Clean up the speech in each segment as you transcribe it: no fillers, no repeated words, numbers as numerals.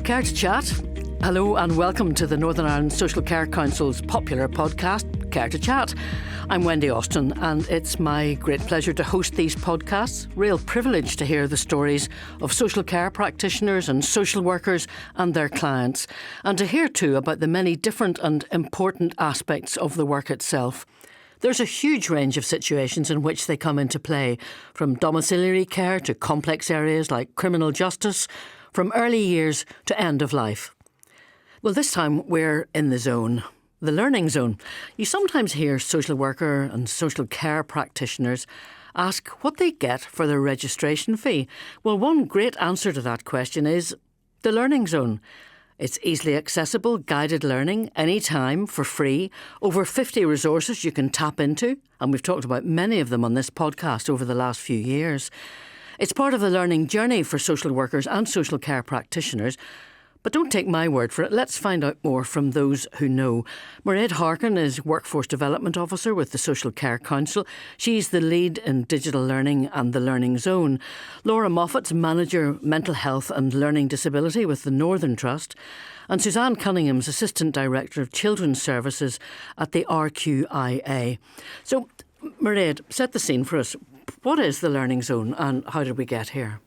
Care to chat? Hello and welcome to the Northern Ireland Social Care Council's popular podcast, Care to Chat. I'm Wendy Austin and it's my great pleasure to host these podcasts. Real privilege to hear the stories of social care practitioners and social workers and their clients, and to hear too about the many different and important aspects of the work itself. There's a huge range of situations in which they come into play, from domiciliary care to complex areas like criminal justice, from early years to end of life. Well, this time we're in the zone, the learning zone. You sometimes hear social worker and social care practitioners ask what they get for their registration fee. Well, one great answer to that question is the learning zone. It's easily accessible, guided learning, anytime, for free. Over 50 resources you can tap into, and we've talked about many of them on this podcast over the last few years. It's part of the learning journey for social workers and social care practitioners. But don't take my word for it. Let's find out more from those who know. Mairead Harkin is Workforce Development Officer with the Social Care Council. She's the lead in digital learning and the Learning Zone. Laura Moffett's Manager Mental Health and Learning Disability with the Northern Trust. And Suzanne Cunningham's Assistant Director of Children's Services at the RQIA. So, Mairead, set the scene for us. What is the Learning Zone and how did we get here?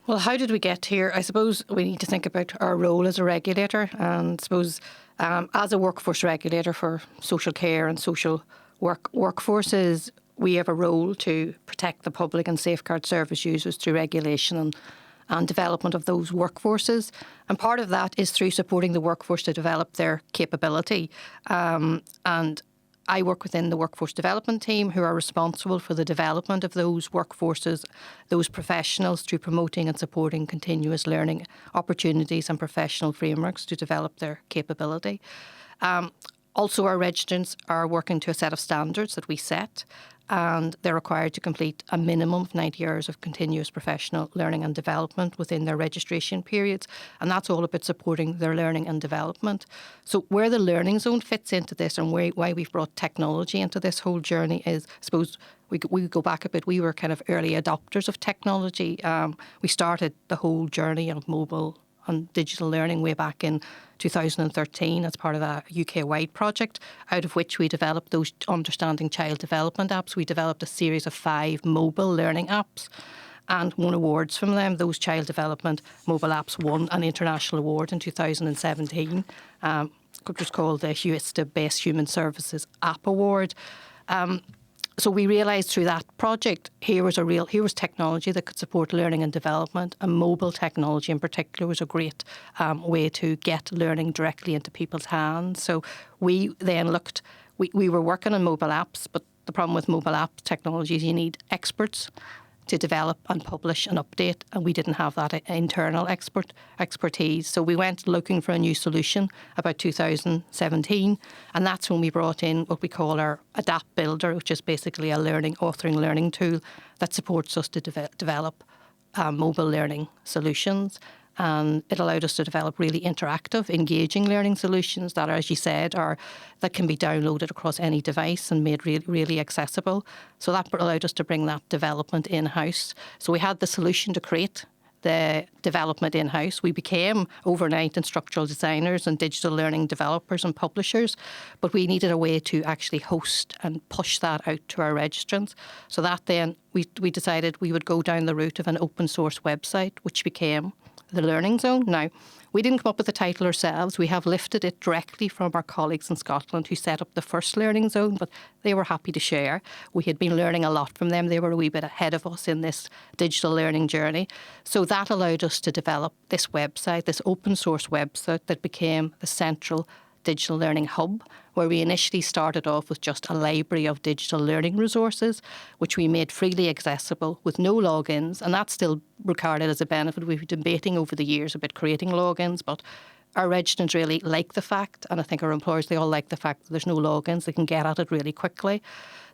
Well, how did we get here? I suppose we need to think about our role as a regulator, and I suppose as a workforce regulator for social care and social workforces, we have a role to protect the public and safeguard service users through regulation and development of those workforces. And part of that is through supporting the workforce to develop their capability. And I work within the workforce development team who are responsible for the development of those workforces, those professionals, through promoting and supporting continuous learning opportunities and professional frameworks to develop their capability. Also, our registrants are working to a set of standards that we set, and they're required to complete a minimum of 90 hours of continuous professional learning and development within their registration periods, and that's all about supporting their learning and development. So where the Learning Zone fits into this and why we've brought technology into this whole journey is, I suppose, we go back a bit. We were kind of early adopters of technology. We started the whole journey of mobile and digital learning way back in 2013 as part of a UK-wide project, out of which we developed those Understanding Child Development apps. We developed a series of 5 mobile learning apps and won awards from them. Those child development mobile apps won an international award in 2017, which was called the HUISTA Best Human Services App Award. So we realised through that project here was technology that could support learning and development, and mobile technology in particular was a great way to get learning directly into people's hands. So we then looked, we were working on mobile apps, but the problem with mobile app technology is you need experts to develop and publish and update, and we didn't have that internal expertise. So we went looking for a new solution about 2017, and that's when we brought in what we call our Adapt Builder, which is basically a authoring learning tool that supports us to develop mobile learning solutions. And it allowed us to develop really interactive, engaging learning solutions that, as you said, that can be downloaded across any device and made really accessible. So that allowed us to bring that development in-house. So we had the solution to create the development in-house. We became overnight instructional designers and digital learning developers and publishers, but we needed a way to actually host and push that out to our registrants. So that then we decided we would go down the route of an open source website, which became the Learning Zone. Now, we didn't come up with the title ourselves. We have lifted it directly from our colleagues in Scotland who set up the first Learning Zone, but they were happy to share. We had been learning a lot from them. They were a wee bit ahead of us in this digital learning journey. So that allowed us to develop this website, this open source website that became the central digital learning hub, where we initially started off with just a library of digital learning resources, which we made freely accessible with no logins, and that's still regarded as a benefit. We've been debating over the years about creating logins, but our registrants really like the fact, and I think our employers, they all like the fact that there's no logins, they can get at it really quickly.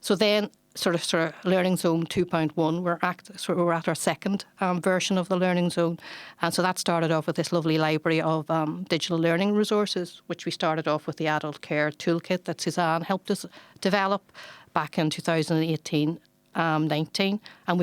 So then sort of Learning Zone 2.1, we're at our second version of the Learning Zone. And so that started off with this lovely library of digital learning resources, which we started off with the Adult Care Toolkit that Suzanne helped us develop back in 2018. 19, and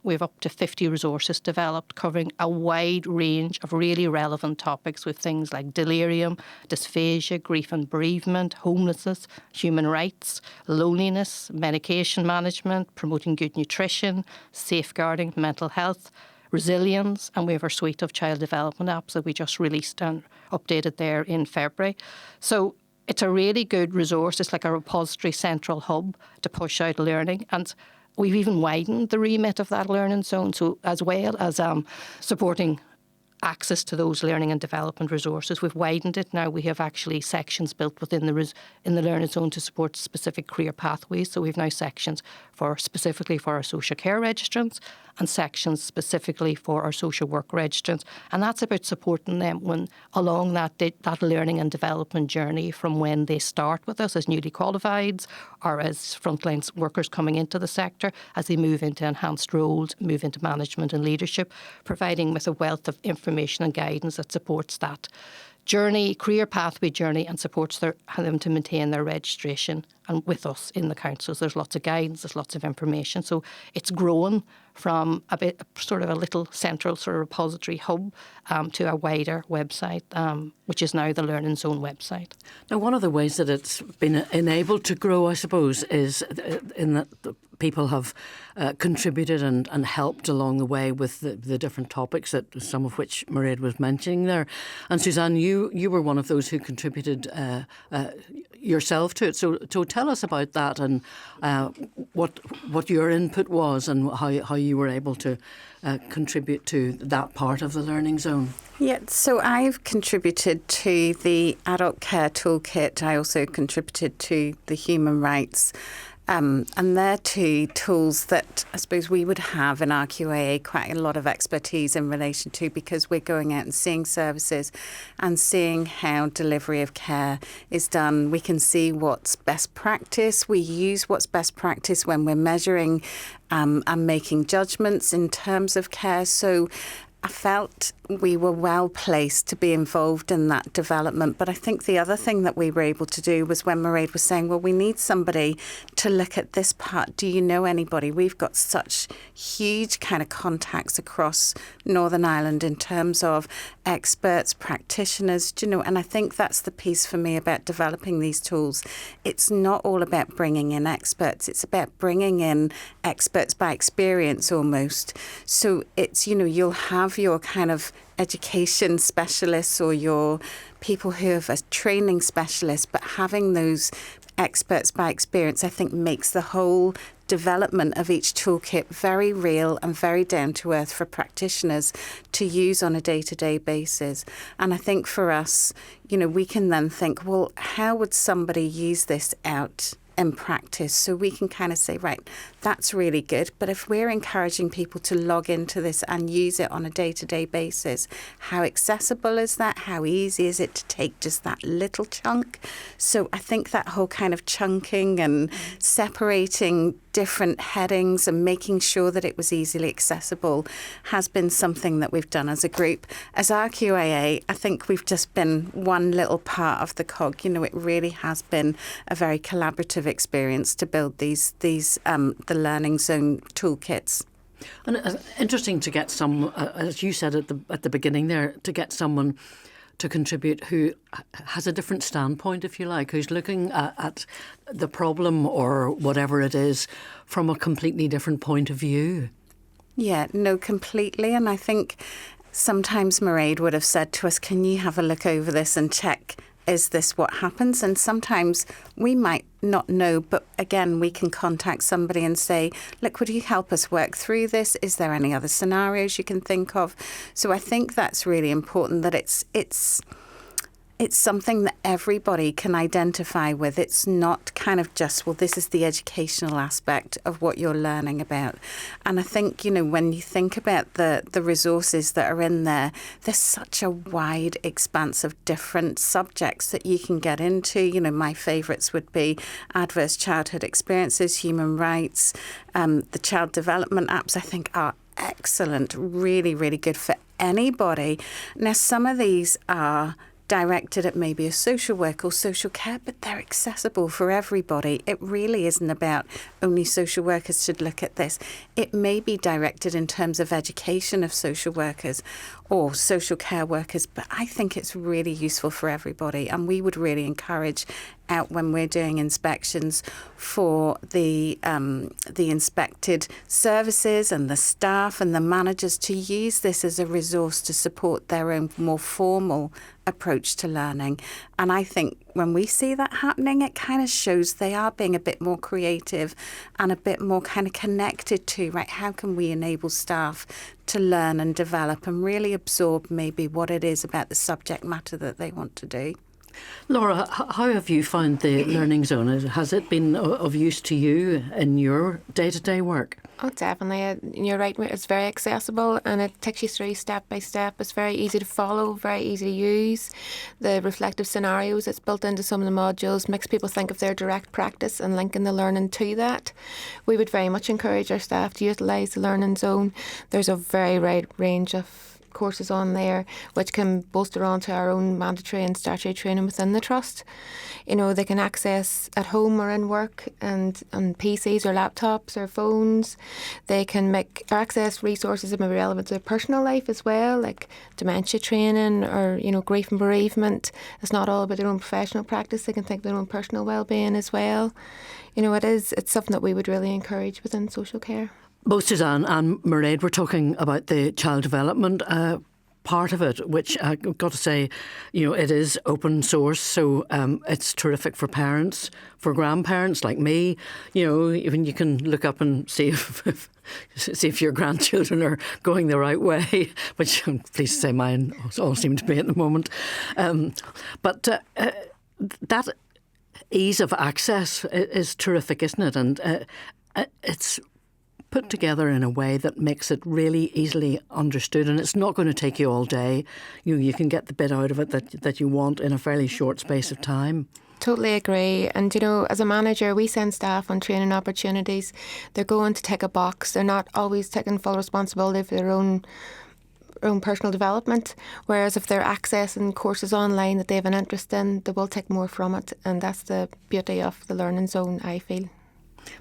we've up to 50 resources developed covering a wide range of really relevant topics with things like delirium, dysphagia, grief and bereavement, homelessness, human rights, loneliness, medication management, promoting good nutrition, safeguarding mental health, resilience, and we have our suite of child development apps that we just released and updated there in February. So it's a really good resource. It's like a repository central hub to push out learning, and we've even widened the remit of that learning zone, so as well as supporting access to those learning and development resources. We've widened it now. We have actually sections built within in the learning zone to support specific career pathways. So we've now sections specifically for our social care registrants and sections specifically for our social work registrants. And that's about supporting them along that learning and development journey from when they start with us as newly qualifieds or as frontline workers coming into the sector, as they move into enhanced roles, move into management and leadership, providing with a wealth of information and guidance that supports that journey, career pathway journey, and supports them to maintain their registration and with us in the councils. There's lots of guidance, there's lots of information. So it's grown from a little central sort of repository hub to a wider website, which is now the Learning Zone website. Now, one of the ways that it's been enabled to grow, I suppose, is in that people have contributed and helped along the way with the different topics, that some of which Mairead was mentioning there. And Suzanne, you were one of those who contributed yourself to it. So tell us about that and what your input was and how you were able to contribute to that part of the Learning Zone. Yeah, so I've contributed to the Adult Care Toolkit. I also contributed to the Human Rights. And they're two tools that I suppose we would have in RQIA quite a lot of expertise in relation to, because we're going out and seeing services and seeing how delivery of care is done. We can see what's best practice. We use what's best practice when we're measuring and making judgments in terms of care. So I felt we were well placed to be involved in that development. But I think the other thing that we were able to do was when Mairead was saying, well, we need somebody to look at this part. Do you know anybody? We've got such huge kind of contacts across Northern Ireland in terms of experts, practitioners, and I think that's the piece for me about developing these tools. It's not all about bringing in experts. It's about bringing in experts by experience almost. So it's, you'll have your kind of education specialists or your people who have a training specialist, but having those experts by experience, I think, makes the whole development of each toolkit very real and very down to earth for practitioners to use on a day-to-day basis. And I think for us, we can then think, well, how would somebody use this out in practice? So we can kind of say, right, that's really good. But if we're encouraging people to log into this and use it on a day-to-day basis, how accessible is that? How easy is it to take just that little chunk? So I think that whole kind of chunking and separating different headings and making sure that it was easily accessible has been something that we've done as a group. As RQIA, I think we've just been one little part of the cog. It really has been a very collaborative experience to build these the Learning Zone toolkits. And it's interesting to get some, as you said at the beginning there, to get someone to contribute who has a different standpoint, if you like, who's looking at the problem or whatever it is from a completely different point of view. Yeah, no, completely. And I think sometimes Mairead would have said to us, can you have a look over this and check, is this what happens? And sometimes we might not know, but again, we can contact somebody and say, look, would you help us work through this? Is there any other scenarios you can think of? So I think that's really important, that it's something that everybody can identify with. It's not kind of just, well, this is the educational aspect of what you're learning about. And I think, when you think about the resources that are in there, there's such a wide expanse of different subjects that you can get into. My favourites would be adverse childhood experiences, human rights, the child development apps, I think are excellent, really, really good for anybody. Now, some of these are directed at maybe a social work or social care, but they're accessible for everybody. It really isn't about only social workers should look at this. It may be directed in terms of education of social workers or social care workers, but I think it's really useful for everybody. And we would really encourage out when we're doing inspections for the inspected services and the staff and the managers to use this as a resource to support their own more formal approach to learning. And I think when we see that happening, it kind of shows they are being a bit more creative and a bit more kind of connected to, right, how can we enable staff to learn and develop and really absorb maybe what it is about the subject matter that they want to do. Laura, how have you found the Learning Zone? Has it been of use to you in your day-to-day work? Oh, definitely. You're right. It's very accessible and it takes you through step by step. It's very easy to follow, very easy to use. The reflective scenarios that's built into some of the modules makes people think of their direct practice and linking the learning to that. We would very much encourage our staff to utilise the Learning Zone. There's a very wide range of courses on there which can bolster onto our own mandatory and statutory training within the trust. You know, they can access at home or in work and on PCs or laptops or phones. They can make or access resources that may be relevant to their personal life as well, like dementia training or, you know, grief and bereavement. It's not all about their own professional practice. They can think of their own personal well-being as well. You know, it's something that we would really encourage within social care. Both Suzanne and Mairead were talking about the child development part of it, which I've got to say, you know, it is open source, so it's terrific for parents, for grandparents like me. You know, even you can look up and see if your grandchildren are going the right way, which I'm pleased to say mine all seem to be at the moment. But that ease of access is terrific, isn't it? And it's put together in a way that makes it really easily understood, and it's not going to take you all day. You can get the bit out of it that you want in a fairly short space of time. Totally agree. And, you know, as a manager, we send staff on training opportunities. They're going to tick a box. They're not always taking full responsibility for their own personal development, whereas if they're accessing courses online that they have an interest in, they will take more from it, and that's the beauty of the Learning Zone, I feel.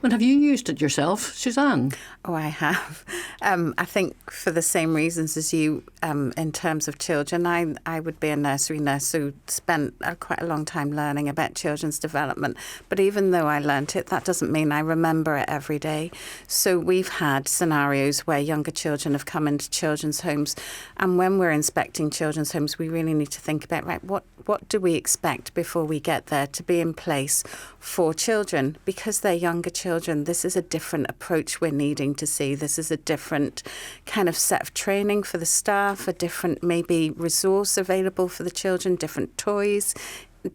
Well, have you used it yourself, Suzanne? Oh, I have. I think for the same reasons as you, in terms of children, I would be a nursery nurse who spent quite a long time learning about children's development. But even though I learnt it, that doesn't mean I remember it every day. So we've had scenarios where younger children have come into children's homes, and when we're inspecting children's homes, we really need to think about, right, what do we expect before we get there to be in place for children? Because they're younger children, this is a different approach we're needing to see. This is a different kind of set of training for the staff, a different maybe resource available for the children, different toys,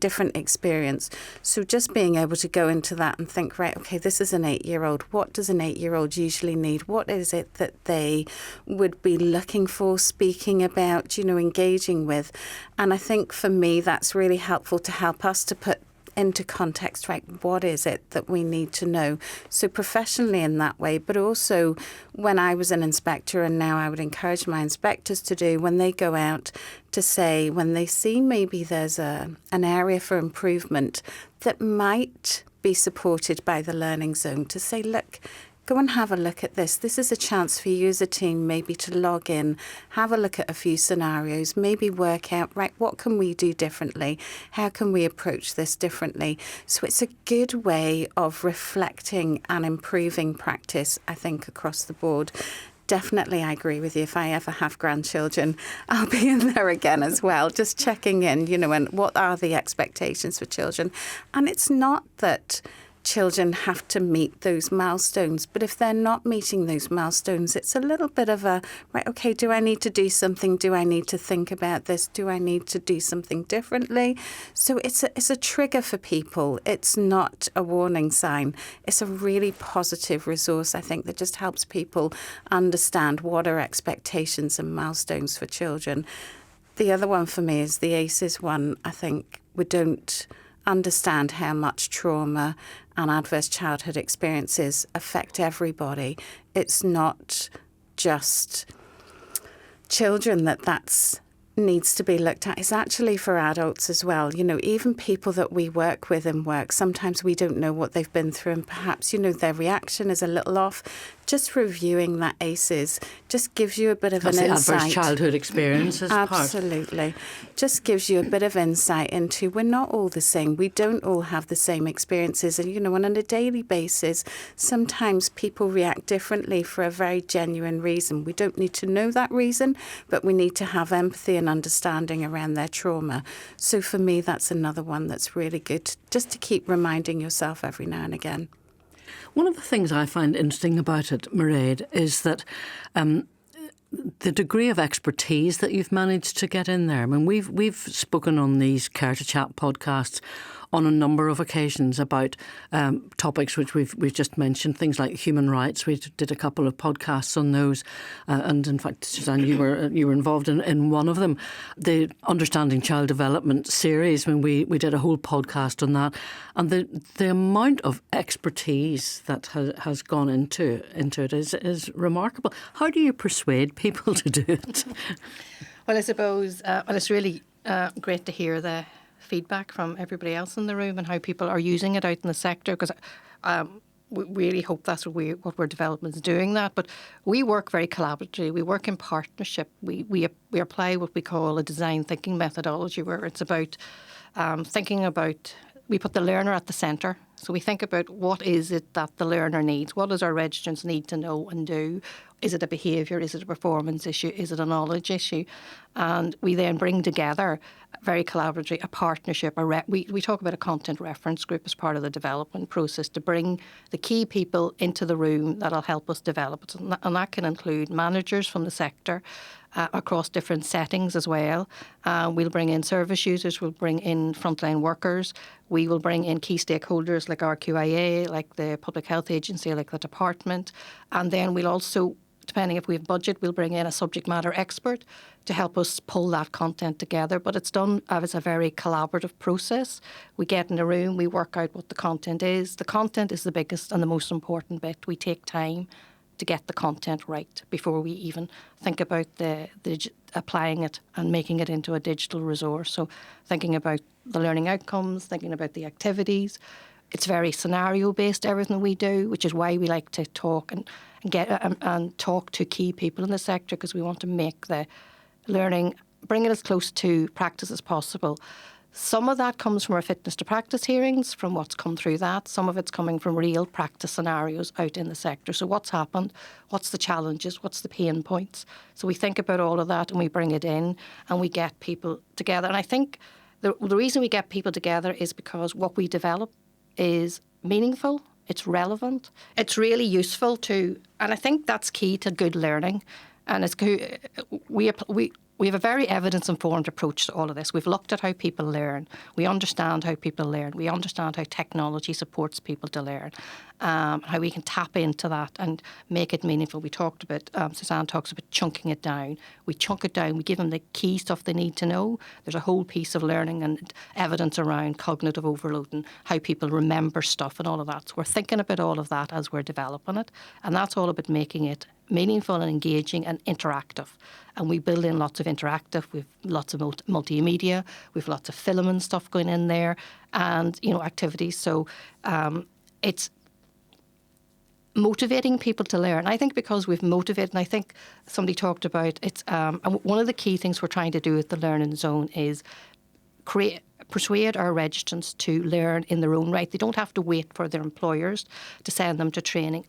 different experience. So just being able to go into that and think, right, okay, this is an 8-year-old. What does an 8-year-old usually need? What is it that they would be looking for, speaking about, you know, engaging with? And I think for me, that's really helpful to help us to put into context, right, what is it that we need to know? So professionally in that way, but also when I was an inspector, and now I would encourage my inspectors to do, when they go out to say, when they see maybe there's an area for improvement that might be supported by the Learning Zone, to say, look, go and have a look at this. This is a chance for you as a team maybe to log in, have a look at a few scenarios, maybe work out, right, what can we do differently? How can we approach this differently? So it's a good way of reflecting and improving practice, I think, across the board. Definitely, I agree with you. If I ever have grandchildren, I'll be in there again as well, just checking in, you know, and what are the expectations for children? And it's not that children have to meet those milestones, but if they're not meeting those milestones, it's a little bit of a, right, okay, do I need to do something? Do I need to think about this? Do I need to do something differently? So it's a trigger for people. It's not a warning sign. It's a really positive resource, I think, that just helps people understand what are expectations and milestones for children. The other one for me is the ACEs one. I think we don't understand how much trauma and adverse childhood experiences affect everybody. It's not just children that's needs to be looked at is actually for adults as well. You know, even people that we work with in work, sometimes we don't know what they've been through, and perhaps, you know, their reaction is a little off. Just reviewing that ACEs just gives you a bit of an insight. Adverse childhood experiences. Absolutely. Just gives you a bit of insight into we're not all the same. We don't all have the same experiences. And, you know, on a daily basis, sometimes people react differently for a very genuine reason. We don't need to know that reason, but we need to have empathy and understanding around their trauma. So for me, that's another one that's really good, just to keep reminding yourself every now and again. One of the things I find interesting about it, Mairead, is that the degree of expertise that you've managed to get in there. I mean, we've spoken on these Care to Chat podcasts on a number of occasions about topics which we've just mentioned, things like human rights. We did a couple of podcasts on those, and in fact, Suzanne, you were involved in one of them, the Understanding Child Development series. When we did a whole podcast on that, and the amount of expertise that has gone into it is remarkable. How do you persuade people to do it? Well, I suppose, and it's really great to hear the feedback from everybody else in the room and how people are using it out in the sector, because we really hope that's what we're developing is doing that. But we work very collaboratively. We work in partnership. We apply what we call a design thinking methodology, where it's about thinking about, we put the learner at the centre. So we think about what is it that the learner needs? What does our registrants need to know and do? Is it a behaviour? Is it a performance issue? Is it a knowledge issue? And we then bring together very collaboratively a partnership. We talk about a content reference group as part of the development process to bring the key people into the room that'll help us develop it. And that can include managers from the sector across different settings as well. We'll bring in service users, we'll bring in frontline workers, we will bring in key stakeholders like RQIA, like the Public Health Agency, like the department. And then we'll also, depending if we have budget, we'll bring in a subject matter expert to help us pull that content together. But it's done as a very collaborative process. We get in a room, we work out what the content is. The content is the biggest and the most important bit. We take time to get the content right before we even think about the applying it and making it into a digital resource. So thinking about the learning outcomes, thinking about the activities. It's very scenario-based, everything we do, which is why we like to talk and talk to key people in the sector, because we want to make the learning, bring it as close to practice as possible. Some of that comes from our fitness to practice hearings, from what's come through that. Some of it's coming from real practice scenarios out in the sector. So what's happened? What's the challenges? What's the pain points? So we think about all of that and we bring it in and we get people together. And I think the reason we get people together is because what we develop is meaningful, it's relevant, it's really useful to, and I think that's key to good learning. And it's we have a very evidence-informed approach to all of this. We've looked at how people learn. We understand how people learn. We understand how technology supports people to learn, how we can tap into that and make it meaningful. We talked about, Suzanne talks about chunking it down. We chunk it down. We give them the key stuff they need to know. There's a whole piece of learning and evidence around cognitive overload and how people remember stuff and all of that. So we're thinking about all of that as we're developing it. And that's all about making it meaningful and engaging and interactive. And we build in lots of interactive, we've lots of multimedia, we've lots of film and stuff going in there, and activities. So it's motivating people to learn. I think because we've motivated, and I think somebody talked about it's one of the key things we're trying to do with the Learning Zone is persuade our registrants to learn in their own right. They don't have to wait for their employers to send them to training.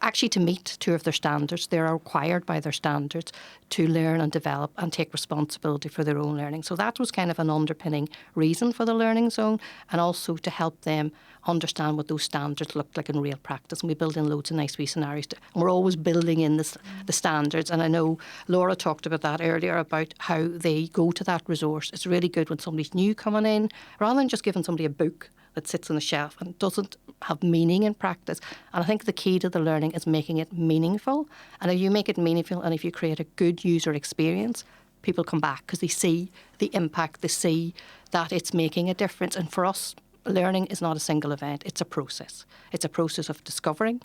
Actually, to meet two of their standards, they are required by their standards to learn and develop and take responsibility for their own learning. So that was kind of an underpinning reason for the Learning Zone, and also to help them understand what those standards look like in real practice. And we build in loads of nice wee scenarios. And we're always building in the standards. And I know Laura talked about that earlier, about how they go to that resource. It's really good when somebody's new coming in, rather than just giving somebody a book that sits on the shelf and doesn't have meaning in practice. And I think the key to the learning is making it meaningful. And if you make it meaningful and if you create a good user experience, people come back because they see the impact, they see that it's making a difference. And for us, learning is not a single event, it's a process. It's a process of discovering,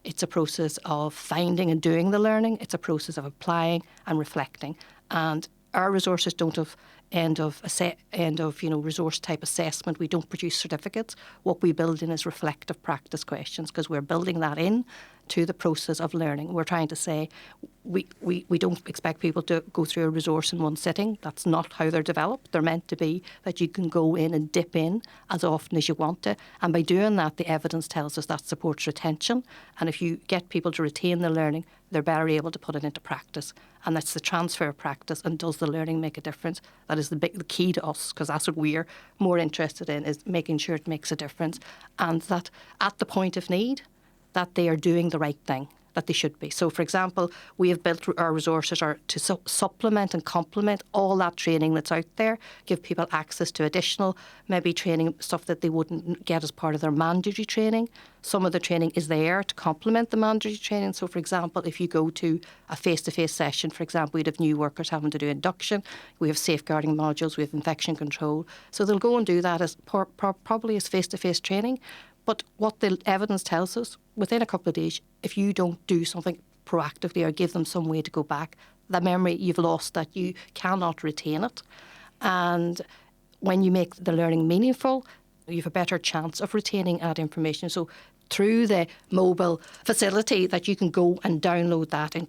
it's a process of finding and doing the learning, it's a process of applying and reflecting. And our resources don't have end of resource type assessment. We don't produce certificates. What we build in is reflective practice questions, because we're building that in to the process of learning. We're trying to say we don't expect people to go through a resource in one sitting. That's not how they're developed. They're meant to be that you can go in and dip in as often as you want to. And by doing that, the evidence tells us that supports retention. And if you get people to retain the learning, they're better able to put it into practice. And that's the transfer of practice. And does the learning make a difference? That is the key to us, because that's what we're more interested in, is making sure it makes a difference. And that at the point of need, that they are doing the right thing, that they should be. So, for example, we have built our resources to supplement and complement all that training that's out there, give people access to additional maybe training, stuff that they wouldn't get as part of their mandatory training. Some of the training is there to complement the mandatory training. So, for example, if you go to a face-to-face session, for example, we'd have new workers having to do induction, we have safeguarding modules, we have infection control. So they'll go and do that as probably as face-to-face training. But what the evidence tells us, within a couple of days, if you don't do something proactively or give them some way to go back, the memory you've lost, that you cannot retain it. And when you make the learning meaningful, you have a better chance of retaining that information. So through the mobile facility, that you can go and download that and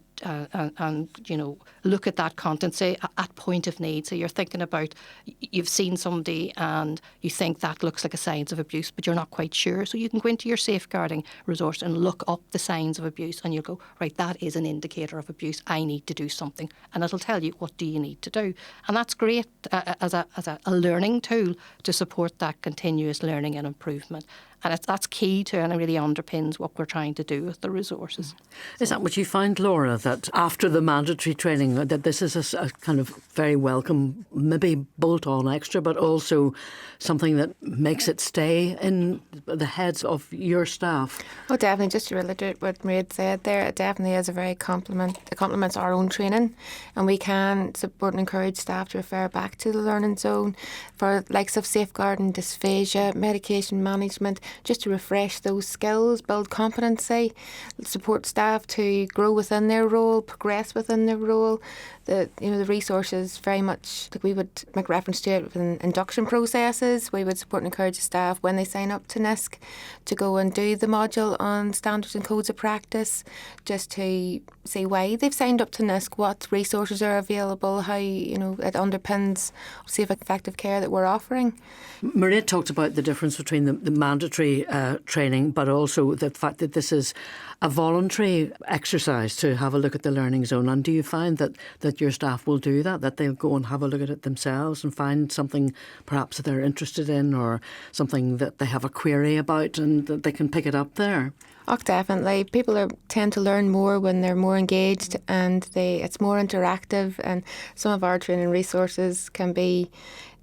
look at that content, say at point of need. So you're thinking about, you've seen somebody and you think that looks like a signs of abuse, but you're not quite sure. So you can go into your safeguarding resource and look up the signs of abuse, and you'll go, right, that is an indicator of abuse. I need to do something, and it'll tell you what do you need to do. And that's great as a learning tool to support that continuous learning and improvement. And that's key to, and it really underpins what we're trying to do with the resources. Is that what you find, Laura, that after the mandatory training, that this is a kind of very welcome, maybe bolt-on extra, but also something that makes it stay in the heads of your staff? Oh, definitely. Just to reiterate what Mairead said there, it definitely is a very it complements our own training, and we can support and encourage staff to refer back to the learning zone for likes of safeguarding, dysphagia, medication management, just to refresh those skills, build competency, support staff to grow within their role, progress within their role. The resources very much, like we would make reference to it within induction processes. We would support and encourage staff when they sign up to NISC to go and do the module on standards and codes of practice, just to see why they've signed up to NISC, what resources are available, how it underpins safe and effective care that we're offering. Mairead talked about the difference between the mandatory training, but also the fact that this is a voluntary exercise to have a look at the learning zone. And do you find that your staff will do that they'll go and have a look at it themselves and find something perhaps that they're interested in, or something that they have a query about, and that they can pick it up there? Oh, definitely. People tend to learn more when they're more engaged, and it's more interactive. And some of our training resources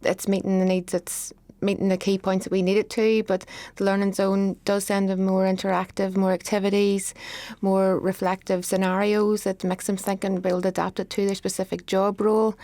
it's meeting the needs, it's meeting the key points that we need it to, but the learning zone does send them more interactive, more activities, more reflective scenarios that makes them think and be able to adapt it to their specific job role.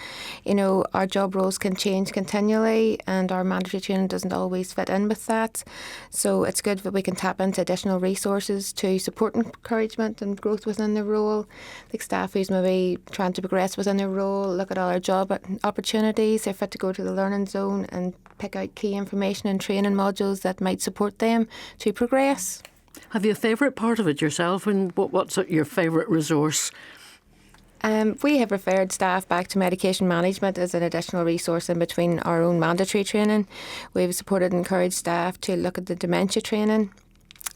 Our job roles can change continually, and our mandatory training doesn't always fit in with that. So it's good that we can tap into additional resources to support encouragement and growth within their role. Like staff who's maybe trying to progress within their role, look at all our job opportunities, they're fit to go to the learning zone and pick out key information and training modules that might support them to progress. Have you a favourite part of it yourself, and what's your favourite resource? We have referred staff back to medication management as an additional resource in between our own mandatory training. We've supported and encouraged staff to look at the dementia training.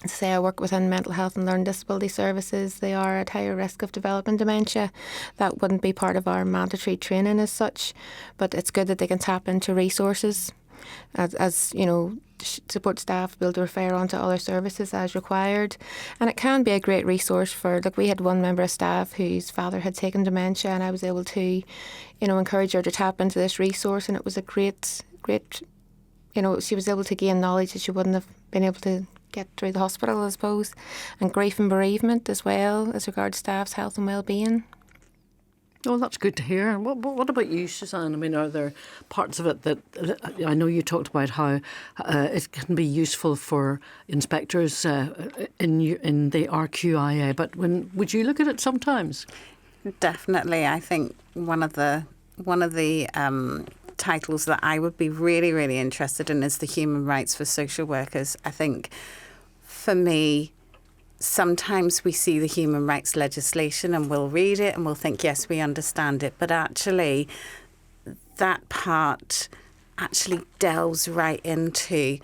Say I work within mental health and learning disability services, they are at higher risk of developing dementia. That wouldn't be part of our mandatory training as such, but it's good that they can tap into resources as support staff be able to refer on to other services as required. And it can be a great resource for, we had one member of staff whose father had taken dementia, and I was able to, encourage her to tap into this resource, and it was a great, she was able to gain knowledge that she wouldn't have been able to get through the hospital, I suppose, and grief and bereavement as well as regards staff's health and well-being. Oh, that's good to hear. What about you, Suzanne? I mean, are there parts of it that I know you talked about how it can be useful for inspectors in the RQIA, but would you look at it sometimes? Definitely. I think one of the one of the titles that I would be really, really interested in is the human rights for social workers. I think for me, sometimes we see the human rights legislation and we'll read it and we'll think, yes, we understand it. But actually, that part actually delves right into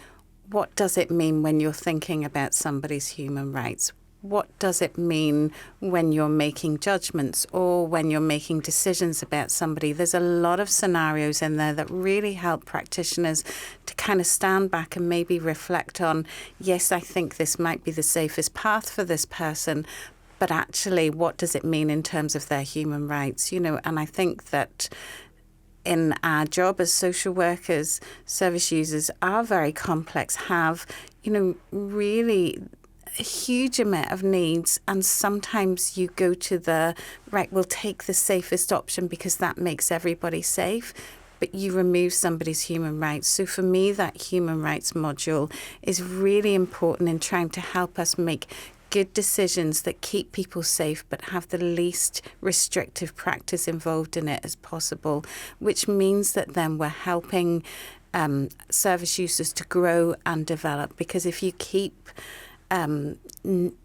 what does it mean when you're thinking about somebody's human rights? What does it mean when you're making judgments or when you're making decisions about somebody? There's a lot of scenarios in there that really help practitioners to kind of stand back and maybe reflect on, yes, I think this might be the safest path for this person, but actually, what does it mean in terms of their human rights? You know, and I think that in our job as social workers, service users are very complex, have, you know, really a huge amount of needs, and sometimes you go to the, right, we'll take the safest option because that makes everybody safe, but you remove somebody's human rights. So for me, that human rights module is really important in trying to help us make good decisions that keep people safe but have the least restrictive practice involved in it as possible, which means that then we're helping service users to grow and develop. Because if you keep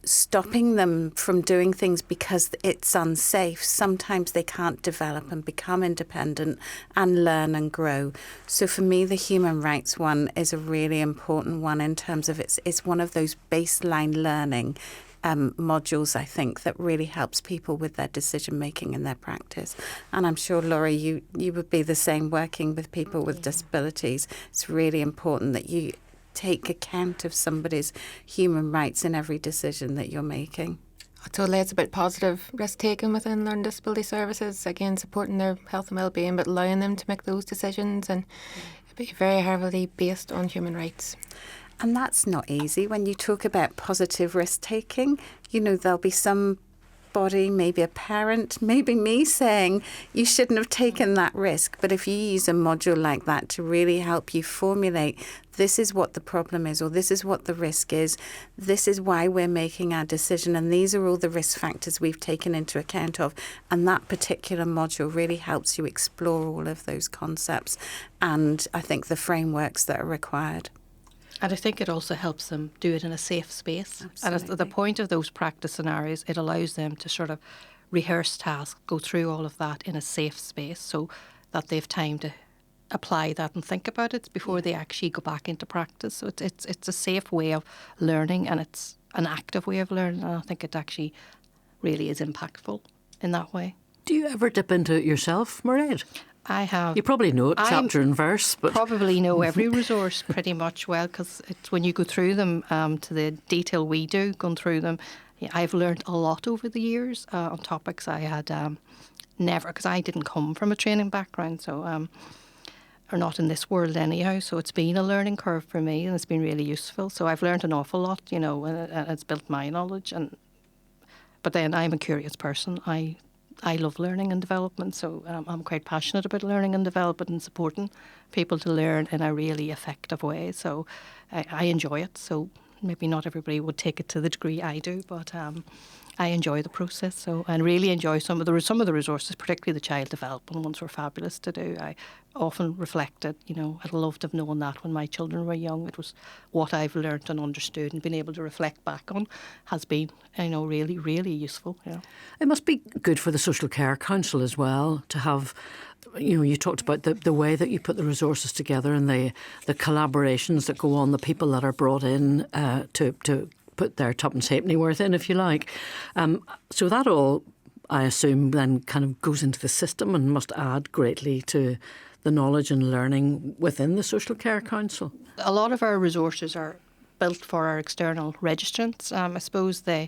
stopping them from doing things because it's unsafe, sometimes they can't develop and become independent and learn and grow. So for me, the human rights one is a really important one in terms of it's one of those baseline learning modules, I think, that really helps people with their decision making in their practice. And I'm sure, Laurie, you would be the same working with people with disabilities. It's really important that you take account of somebody's human rights in every decision that you're making. Totally, it's about positive risk taking within learning disability services. Again, supporting their health and well-being, but allowing them to make those decisions and be very heavily based on human rights. And that's not easy. When you talk about positive risk taking, you know, there'll be somebody, maybe a parent, maybe me, saying you shouldn't have taken that risk. But if you use a module like that to really help you formulate, this is what the problem is, or this is what the risk is, this is why we're making our decision, and these are all the risk factors we've taken into account of, and that particular module really helps you explore all of those concepts and I think the frameworks that are required. And I think it also helps them do it in a safe space. Absolutely. And at the point of those practice scenarios, it allows them to sort of rehearse tasks, go through all of that in a safe space so that they've time to apply that and think about it before they actually go back into practice. So it's a safe way of learning, and it's an active way of learning. And I think it actually really is impactful in that way. Do you ever dip into it yourself, Mairead? I have. You probably know it chapter and verse, but probably know every resource pretty much well, because it's when you go through them to the detail we do, going through them. I've learned a lot over the years on topics I had never, because I didn't come from a training background, so or not in this world anyhow. So it's been a learning curve for me, and it's been really useful. So I've learned an awful lot, you know, and it's built my knowledge. But then I'm a curious person. I love learning and development, so I'm quite passionate about learning and development and supporting people to learn in a really effective way. So I enjoy it. So maybe not everybody would take it to the degree I do, but I enjoy the process. So and really enjoy some of the resources, particularly the child development ones were fabulous to do. I often reflected, you know, I'd loved to have known that when my children were young. It was what I've learnt and understood and been able to reflect back on has been, you know, really, really useful. Yeah. It must be good for the Social Care Council as well to have, you know, you talked about the way that you put the resources together and the collaborations that go on, the people that are brought in to put their tuppence halfpenny worth in, if you like. So that all, I assume, then kind of goes into the system and must add greatly to the knowledge and learning within the Social Care Council. A lot of our resources are built for our external registrants. I suppose the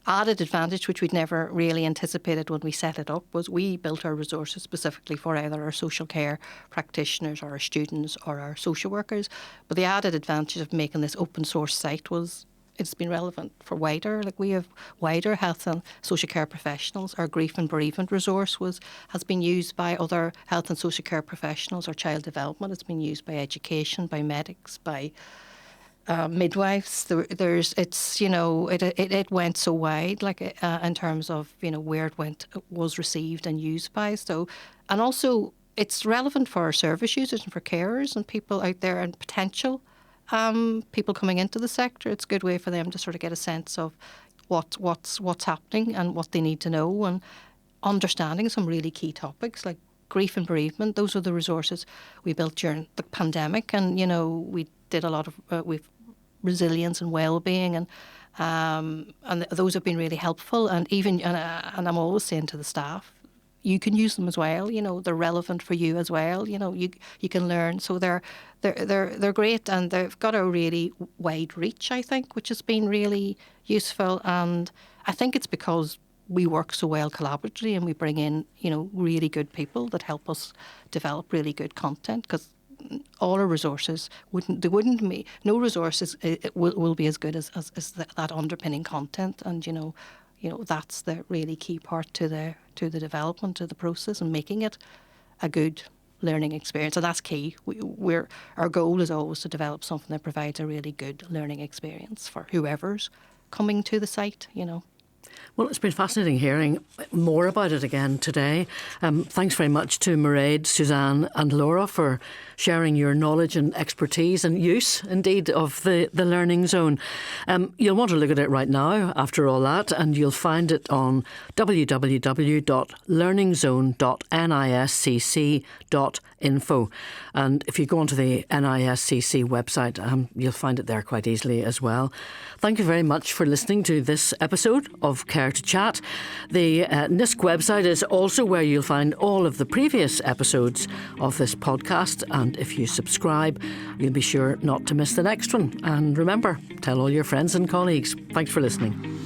added advantage, which we'd never really anticipated when we set it up, was we built our resources specifically for either our social care practitioners or our students or our social workers. But the added advantage of making this open source site was it's been relevant for wider, like we have wider health and social care professionals. Our grief and bereavement resource has been used by other health and social care professionals. Our child development has been used by education, by medics, by midwives. It went so wide, like in terms of, you know, where it was received and used by. So, and also it's relevant for our service users and for carers and people out there and potential people coming into the sector. It's a good way for them to sort of get a sense of what's happening and what they need to know, and understanding some really key topics like grief and bereavement. Those are the resources we built during the pandemic, and we did a lot of with resilience and well-being, and those have been really helpful. And even and I'm always saying to the staff, you can use them as well. They're relevant for you as well. You can learn. So they're great, and they've got a really wide reach, I think, which has been really useful. And I think it's because we work so well collaboratively, and we bring in really good people that help us develop really good content, because all our resources no resources will be as good as that underpinning content. And that's the really key part to the development of the process and making it a good learning experience. And that's key. Our goal is always to develop something that provides a really good learning experience for whoever's coming to the site. Well, it's been fascinating hearing more about it again today. Thanks very much to Mairead, Suzanne and Laura for sharing your knowledge and expertise and use, indeed, of the Learning Zone. You'll want to look at it right now after all that, and you'll find it on www.learningzone.niscc.info. And if you go onto the NISCC website, you'll find it there quite easily as well. Thank you very much for listening to this episode of Care to Chat. The NISC website is also where you'll find all of the previous episodes of this podcast, and if you subscribe, you'll be sure not to miss the next one. And remember, tell all your friends and colleagues. Thanks for listening.